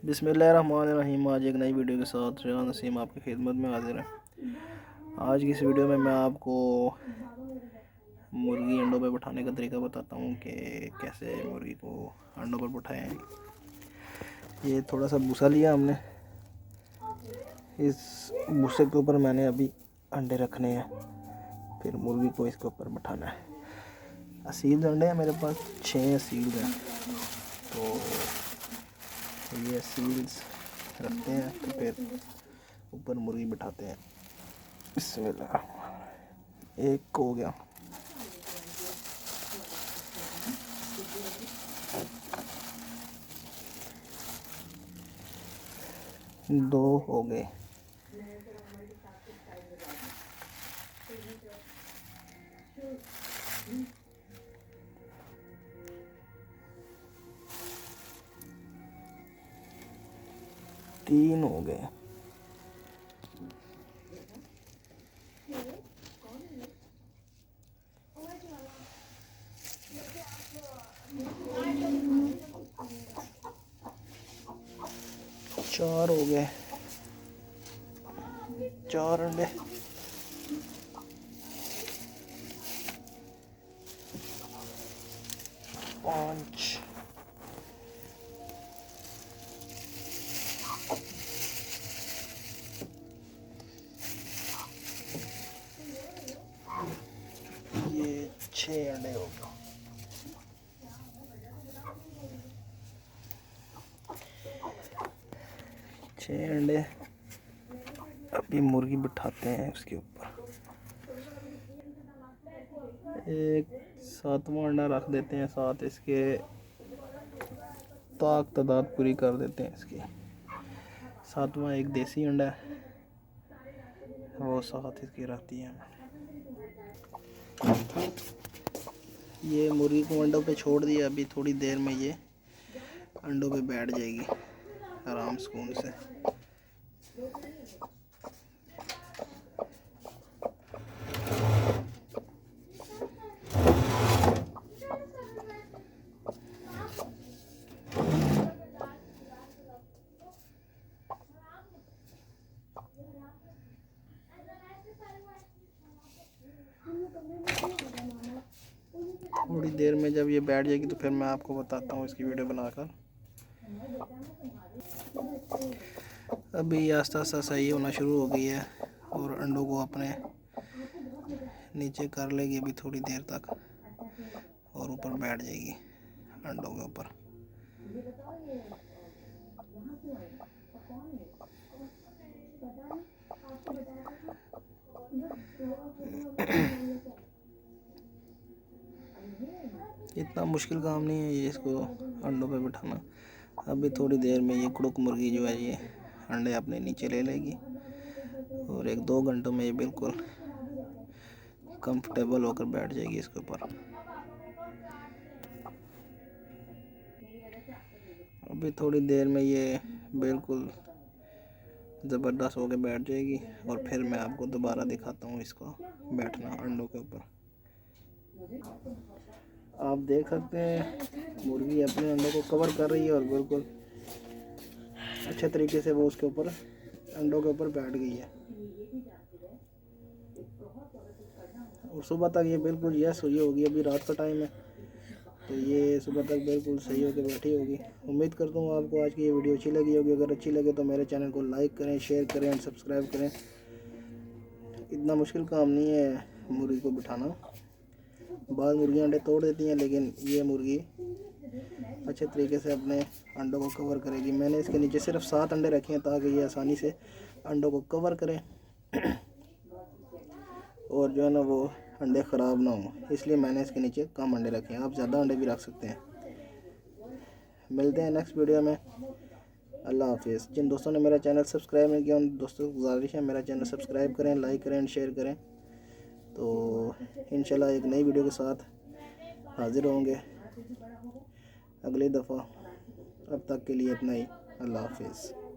बिस्मिल्लाहिर्रहमानिर्रहीम। आज एक नई वीडियो के साथ रेहान नसीम आपकी खिदमत में हाजिर है। आज की इस वीडियो में मैं आपको मुर्गी अंडों पर बैठाने का तरीका बताता हूँ कि कैसे मुर्गी को अंडों पर बैठाएं। ये थोड़ा सा भूसा लिया हमने, इस भूसे के ऊपर मैंने अभी अंडे रखने हैं, फिर मुर्गी को इसके ऊपर बैठाना है। असील अंडे हैं मेरे पास, 6 असील हैं, तो ये सील्स रखते हैं तो फिर ऊपर मुर्गी बिठाते हैं। बिस्मिल्लाह, एक हो गया, दो हो गए, तीन हो गए, चार हो गए, 4 अंडे, 5, ये 6 अंडे हो गए। छः अंडे अभी मुर्गी बिठाते हैं उसके ऊपर। एक 7वां अंडा रख देते हैं, साथ इसके तादाद पूरी कर देते हैं इसकी। 7वां एक देसी अंडा है, वो साथ इसकी रहती है। ये मुर्गी को अंडों पे छोड़ दिया, अभी थोड़ी देर में ये अंडों पे बैठ जाएगी आराम सुकून से। थोड़ी देर में जब ये बैठ जाएगी तो फिर मैं आपको बताता हूँ इसकी वीडियो बनाकर। अभी आस्ता आस्ता सही होना शुरू हो गई है और अंडों को अपने नीचे कर लेगी अभी थोड़ी देर तक, और ऊपर बैठ जाएगी अंडों के ऊपर। इतना मुश्किल काम नहीं है ये इसको अंडों पे बिठाना। अभी थोड़ी देर में ये कुड़ुक मुर्गी जो है ये अंडे अपने नीचे ले लेगी और 1-2 घंटों में ये बिल्कुल कंफर्टेबल होकर बैठ जाएगी इसके ऊपर। अभी थोड़ी देर में ये बिल्कुल ज़बरदस्त होकर बैठ जाएगी और फिर मैं आपको दोबारा दिखाता हूँ इसको बैठना अंडों के ऊपर। आप देख सकते हैं मुर्गी अपने अंडों को कवर कर रही है और बिल्कुल अच्छे तरीके से वो उसके ऊपर अंडों के ऊपर बैठ गई है। और सुबह तक ये बिल्कुल यस हुई होगी, अभी रात का टाइम है तो ये सुबह तक बिल्कुल सही होकर बैठी होगी। उम्मीद करता हूँ आपको आज की ये वीडियो अच्छी लगी होगी। अगर अच्छी लगे तो मेरे चैनल को लाइक करें, शेयर करें और सब्सक्राइब करें। इतना मुश्किल काम नहीं है मुर्गी को बिठाना। बाद मुर्गियाँ अंडे तोड़ देती हैं, लेकिन ये मुर्गी अच्छे तरीके से अपने अंडों को कवर करेगी। मैंने इसके नीचे सिर्फ 7 अंडे रखे हैं ताकि ये आसानी से अंडों को कवर करें और जो है ना वो अंडे ख़राब ना हो, इसलिए मैंने इसके नीचे कम अंडे रखे हैं। आप ज़्यादा अंडे भी रख सकते हैं। मिलते हैं नेक्स्ट वीडियो में। अल्लाह हाफिज़। जिन दोस्तों ने मेरा चैनल सब्सक्राइब नहीं किया उन दोस्तों को गुजारिश है मेरा चैनल सब्सक्राइब करें, लाइक करें, शेयर करें। तो इंशाल्लाह एक नई वीडियो के साथ हाज़िर होंगे अगली दफ़ा। अब तक के लिए इतना ही। अल्लाह हाफिज़।